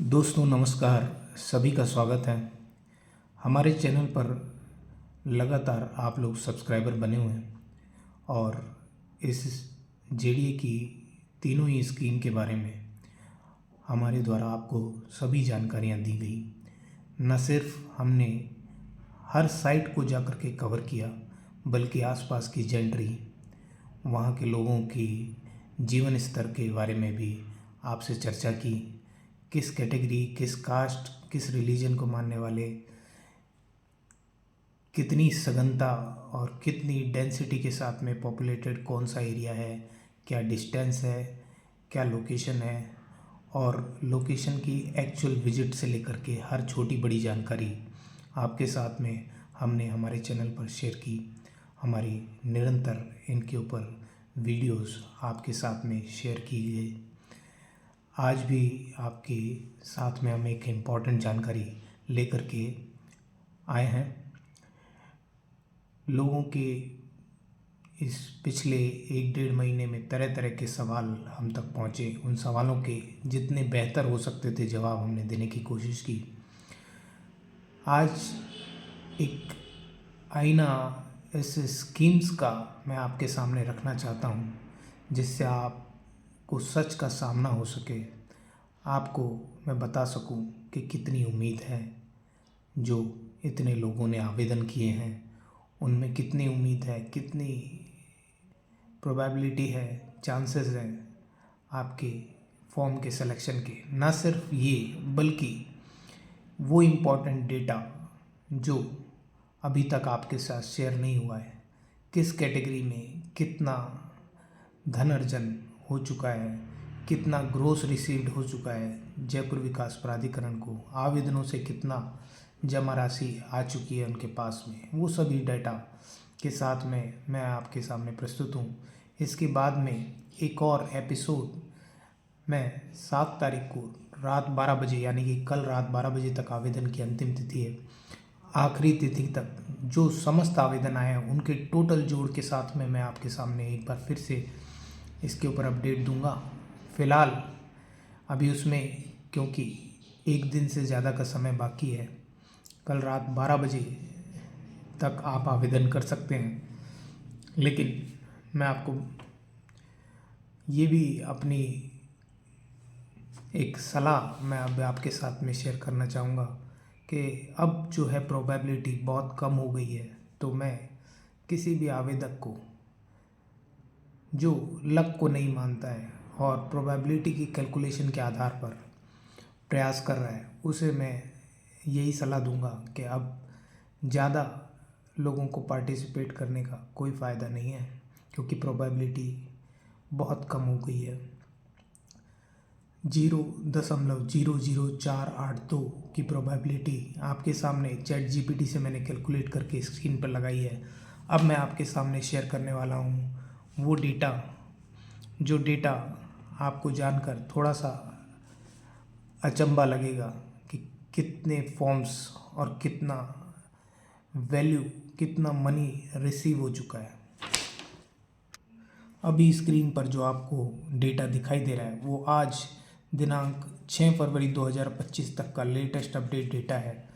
दोस्तों नमस्कार, सभी का स्वागत है। हमारे चैनल पर लगातार आप लोग सब्सक्राइबर बने हुए हैं और इस जेडीए की तीनों ही स्कीम के बारे में हमारे द्वारा आपको सभी जानकारियां दी गई। न सिर्फ हमने हर साइट को जाकर के कवर किया, बल्कि आसपास की जेंट्री, वहाँ के लोगों की जीवन स्तर के बारे में भी आपसे चर्चा की। किस कैटेगरी, किस कास्ट, किस रिलीजन को मानने वाले, कितनी सघनता और कितनी डेंसिटी के साथ में पॉपुलेटेड कौन सा एरिया है, क्या डिस्टेंस है, क्या लोकेशन है, और लोकेशन की एक्चुअल विजिट से लेकर के हर छोटी बड़ी जानकारी आपके साथ में हमने हमारे चैनल पर शेयर की। हमारी निरंतर इनके ऊपर वीडियोस आपके साथ में शेयर की गई। आज भी आपके साथ में हम एक इम्पॉर्टेंट जानकारी लेकर के आए हैं। लोगों के इस पिछले 1-1.5 महीने में तरह तरह के सवाल हम तक पहुँचे। उन सवालों के जितने बेहतर हो सकते थे जवाब हमने देने की कोशिश की। आज एक आईना इस स्कीम्स का मैं आपके सामने रखना चाहता हूँ, जिससे आपको सच का सामना हो सके, आपको मैं बता सकूं कि कितनी उम्मीद है। जो इतने लोगों ने आवेदन किए हैं उनमें कितनी उम्मीद है, कितनी प्रोबेबिलिटी है, चांसेस हैं आपके फॉर्म के सिलेक्शन के। ना सिर्फ ये, बल्कि वो इम्पोर्टेंट डेटा जो अभी तक आपके साथ शेयर नहीं हुआ है, किस कैटेगरी में कितना धन अर्जन हो चुका है, कितना ग्रोस रिसीव्ड हो चुका है जयपुर विकास प्राधिकरण को, आवेदनों से कितना जमा राशि आ चुकी है उनके पास में, वो सभी डाटा के साथ में मैं आपके सामने प्रस्तुत हूँ। इसके बाद में एक और एपिसोड मैं 7 तारीख को रात 12 बजे, यानी कि कल रात 12 बजे तक आवेदन की अंतिम तिथि है, आखिरी तिथि तक जो समस्त आवेदन आए हैं उनके टोटल जोड़ के साथ में मैं आपके सामने एक बार फिर से इसके ऊपर अपडेट दूंगा। फ़िलहाल अभी उसमें, क्योंकि एक दिन से ज़्यादा का समय बाकी है, कल रात 12 बजे तक आप आवेदन कर सकते हैं। लेकिन मैं आपको ये भी अपनी एक सलाह मैं अब आपके साथ में शेयर करना चाहूँगा कि अब जो है प्रोबेबिलिटी बहुत कम हो गई है। तो मैं किसी भी आवेदक को जो लक को नहीं मानता है और प्रोबेबिलिटी की कैलकुलेशन के आधार पर प्रयास कर रहा है, उसे मैं यही सलाह दूंगा कि अब ज़्यादा लोगों को पार्टिसिपेट करने का कोई फ़ायदा नहीं है, क्योंकि प्रोबेबिलिटी बहुत कम हो गई है। 0.00482 की प्रोबेबिलिटी आपके सामने चैट जीपीटी से मैंने कैलकुलेट करके स्क्रीन पर लगाई है। अब मैं आपके सामने शेयर करने वाला हूँ वो डेटा, जो डेटा आपको जानकर थोड़ा सा अचंभा लगेगा कि कितने फॉर्म्स और कितना वैल्यू, कितना मनी रिसीव हो चुका है। अभी स्क्रीन पर जो आपको डेटा दिखाई दे रहा है वो आज दिनांक 6 फरवरी 2025 तक का लेटेस्ट अपडेट डेटा है,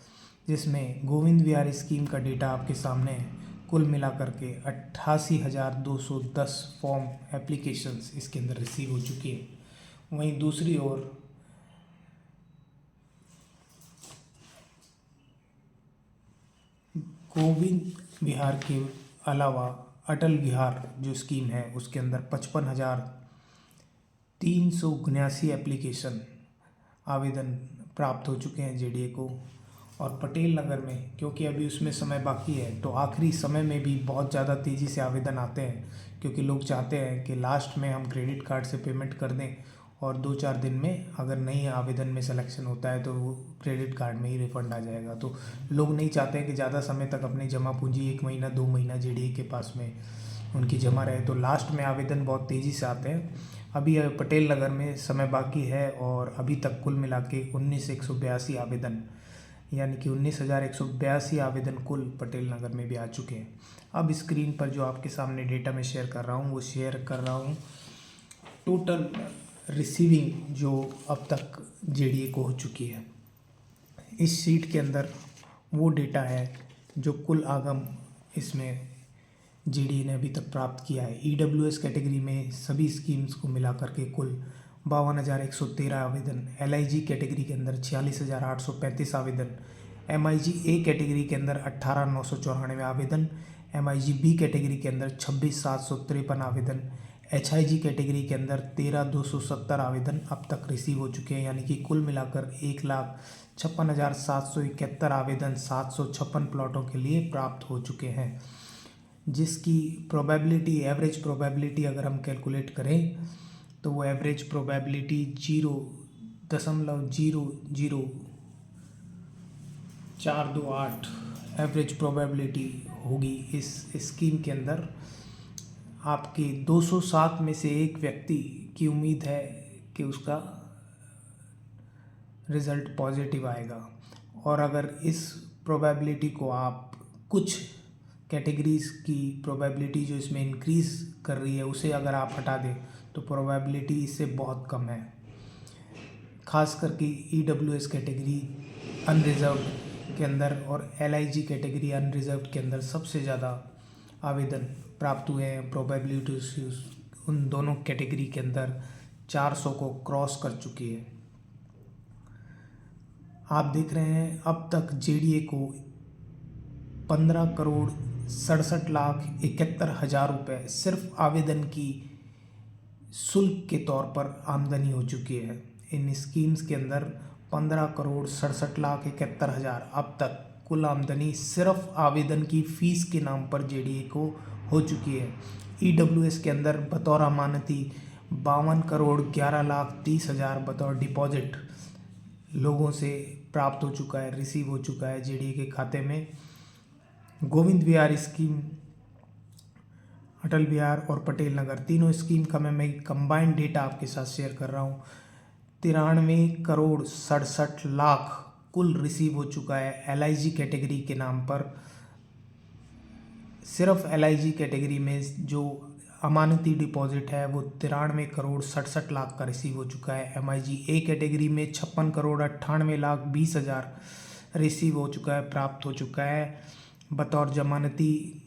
जिसमें गोविंद विहार स्कीम का डेटा आपके सामने है। कुल मिलाकर के 88,210 फॉर्म एप्लीकेशंस इसके अंदर रिसीव हो चुकी है। वहीं दूसरी ओर गोविंद विहार के अलावा अटल विहार जो स्कीम है उसके अंदर 55,379 एप्लीकेशन आवेदन प्राप्त हो चुके हैं जेडीए को। और पटेल नगर में, क्योंकि अभी उसमें समय बाकी है, तो आखिरी समय में भी बहुत ज़्यादा तेज़ी से आवेदन आते हैं, क्योंकि लोग चाहते हैं कि लास्ट में हम क्रेडिट कार्ड से पेमेंट कर दें और 2-4 दिन में अगर नहीं आवेदन में सिलेक्शन होता है तो वो क्रेडिट कार्ड में ही रिफ़ंड आ जाएगा। तो लोग नहीं चाहते हैं कि ज़्यादा समय तक अपनी जमा पूंजी 1 महीना 2 महीना जेडीए के पास में उनकी जमा रहे, तो लास्ट में आवेदन बहुत तेज़ी से आते हैं। अभी पटेल नगर में समय बाकी है और अभी तक कुल मिला के 19,182 आवेदन, यानी कि 19,182 आवेदन कुल पटेल नगर में भी आ चुके हैं। अब स्क्रीन पर जो आपके सामने डेटा मैं शेयर कर रहा हूँ वो शेयर कर रहा हूँ टोटल रिसीविंग जो अब तक जेडीए को हो चुकी है। इस शीट के अंदर वो डेटा है जो कुल आगम इसमें जेडीए ने अभी तक प्राप्त किया है। ईडब्ल्यूएस कैटेगरी में सभी स्कीम्स को मिला करके कुल 52,113 आवेदन, एलआईजी कैटेगरी के अंदर 46,835 आवेदन, एमआईजी ए कैटेगरी के अंदर 18,994 आवेदन, एमआईजी बी कैटेगरी के अंदर 26,753 आवेदन, एचआईजी कैटेगरी के अंदर 13,270 आवेदन अब तक रिसीव हो चुके हैं। यानी कि कुल मिलाकर 1,56,771 आवेदन 756 प्लॉटों के लिए प्राप्त हो चुके हैं, जिसकी प्रोबेबिलिटी, एवरेज प्रोबेबिलिटी अगर हम कैलकुलेट करें तो वो एवरेज प्रोबेबिलिटी 0.00428 एवरेज प्रोबेबिलिटी होगी इस स्कीम के अंदर। आपके 207 में से एक व्यक्ति की उम्मीद है कि उसका रिज़ल्ट पॉजिटिव आएगा, और अगर इस प्रोबेबिलिटी को आप कुछ कैटेगरीज़ की प्रोबेबिलिटी जो इसमें इंक्रीज़ कर रही है उसे अगर आप हटा दें तो प्रोबेबिलिटी इससे बहुत कम है। खास करके ईडब्ल्यूएस कैटेगरी अनरिजर्व्ड के अंदर और एलआईजी कैटेगरी अनरिजर्व्ड के अंदर सबसे ज़्यादा आवेदन प्राप्त हुए हैं। प्रोबेबिलिटी उन दोनों कैटेगरी के अंदर 400 को क्रॉस कर चुकी है। आप देख रहे हैं अब तक जेडीए को 15,67,71,000 रुपये सिर्फ आवेदन की शुल्क के तौर पर आमदनी हो चुकी है। इन स्कीम्स के अंदर 15,67,71,000 अब तक कुल आमदनी सिर्फ आवेदन की फ़ीस के नाम पर जेडीए को हो चुकी है। ईडब्ल्यूएस के अंदर बतौर अमानती 52,11,30,000 बतौर डिपॉजिट लोगों से प्राप्त हो चुका है, रिसीव हो चुका है जेडीए के खाते में। गोविंद विहार स्कीम, अटल बिहार और पटेल नगर तीनों स्कीम का मैं कंबाइंड डेटा आपके साथ शेयर कर रहा हूँ। 93,67,00,000 कुल रिसीव हो चुका है एलआईजी कैटेगरी के नाम पर। सिर्फ एलआईजी कैटेगरी में जो अमानती डिपॉजिट है वो 93,67,00,000 का रिसीव हो चुका है। एमआईजी ए कैटेगरी में 56,98,20,000 रिसीव हो चुका है, प्राप्त हो चुका है बतौर जमानती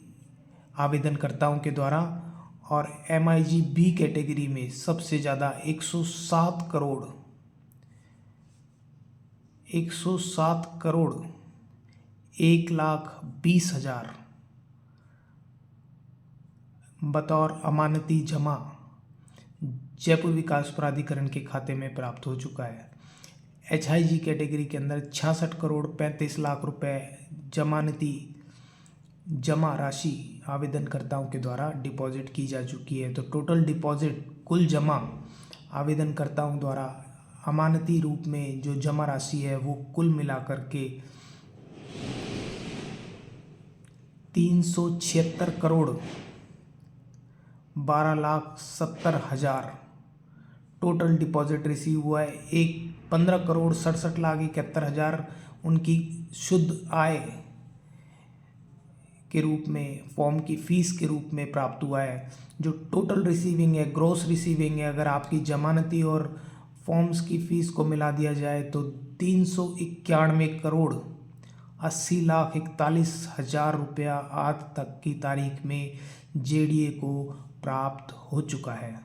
आवेदनकर्ताओं के द्वारा। और एमआईजी बी कैटेगरी में सबसे ज़्यादा 107 करोड़ 1,20,000 बतौर अमानती जमा जयपुर विकास प्राधिकरण के खाते में प्राप्त हो चुका है। एचआईजी कैटेगरी के अंदर 66,35,00,000 रुपये जमानती जमा राशि आवेदनकर्ताओं के द्वारा डिपॉजिट की जा चुकी है। तो टोटल डिपॉजिट, कुल जमा आवेदनकर्ताओं द्वारा अमानती रूप में जो जमा राशि है वो कुल मिलाकर के 376,12,70,000 टोटल डिपॉजिट रिसीव हुआ है। 15,67,71,000 उनकी शुद्ध आय के रूप में, फॉर्म की फ़ीस के रूप में प्राप्त हुआ है। जो टोटल रिसीविंग है, ग्रॉस रिसीविंग है, अगर आपकी जमानती और फॉर्म्स की फ़ीस को मिला दिया जाए तो 391,80,41,000 रुपया आज तक की तारीख में जेडीए को प्राप्त हो चुका है।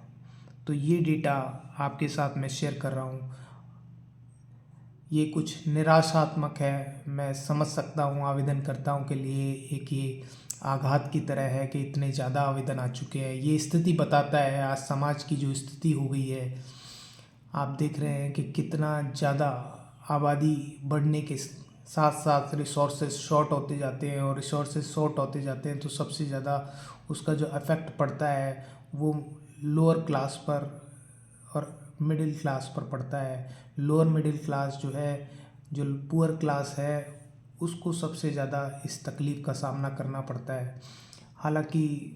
तो ये डेटा आपके साथ मैं शेयर कर रहा हूँ। ये कुछ निराशात्मक है, मैं समझ सकता हूँ आवेदनकर्ताओं के लिए एक ये आघात की तरह है कि इतने ज़्यादा आवेदन आ चुके हैं। ये स्थिति बताता है आज समाज की जो स्थिति हो गई है। आप देख रहे हैं कि कितना ज़्यादा आबादी बढ़ने के साथ साथ रिसोर्सेज शॉर्ट होते जाते हैं, और रिसोर्सेज शॉर्ट होते जाते हैं तो सबसे ज़्यादा उसका जो इफ़ेक्ट पड़ता है वो लोअर क्लास पर और मिडिल क्लास पर पड़ता है। लोअर मिडिल क्लास जो है, जो पुअर क्लास है, उसको सबसे ज़्यादा इस तकलीफ़ का सामना करना पड़ता है। हालांकि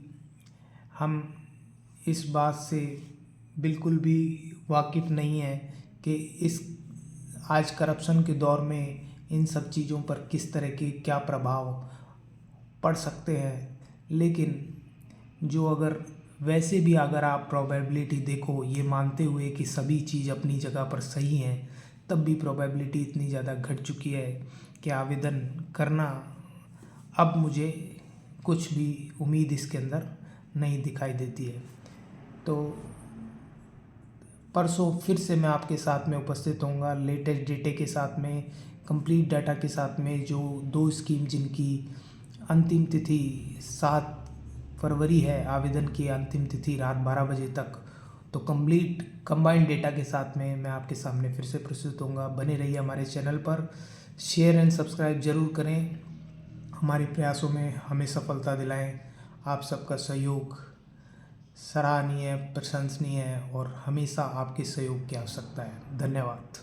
हम इस बात से बिल्कुल भी वाकिफ़ नहीं है कि इस आज करप्शन के दौर में इन सब चीज़ों पर किस तरह के क्या प्रभाव पड़ सकते हैं, लेकिन जो अगर वैसे भी अगर आप प्रोबेबिलिटी देखो, ये मानते हुए कि सभी चीज़ अपनी जगह पर सही हैं, तब भी प्रोबेबिलिटी इतनी ज़्यादा घट चुकी है कि आवेदन करना अब मुझे कुछ भी उम्मीद इसके अंदर नहीं दिखाई देती है। तो परसों फिर से मैं आपके साथ में उपस्थित होऊंगा लेटेस्ट डेटे के साथ में, कंप्लीट डाटा के साथ में, जो 2 स्कीम जिनकी अंतिम तिथि 7 फरवरी है, आवेदन की अंतिम तिथि रात 12 बजे तक। तो कंप्लीट कंबाइंड डेटा के साथ में मैं आपके सामने फिर से प्रस्तुत होऊंगा। बने रहिए हमारे चैनल पर, शेयर एंड सब्सक्राइब जरूर करें, हमारे प्रयासों में हमें सफलता दिलाएं। आप सबका सहयोग सराहनीय, प्रशंसनीय है और हमेशा आपके सहयोग की आवश्यकता है। धन्यवाद।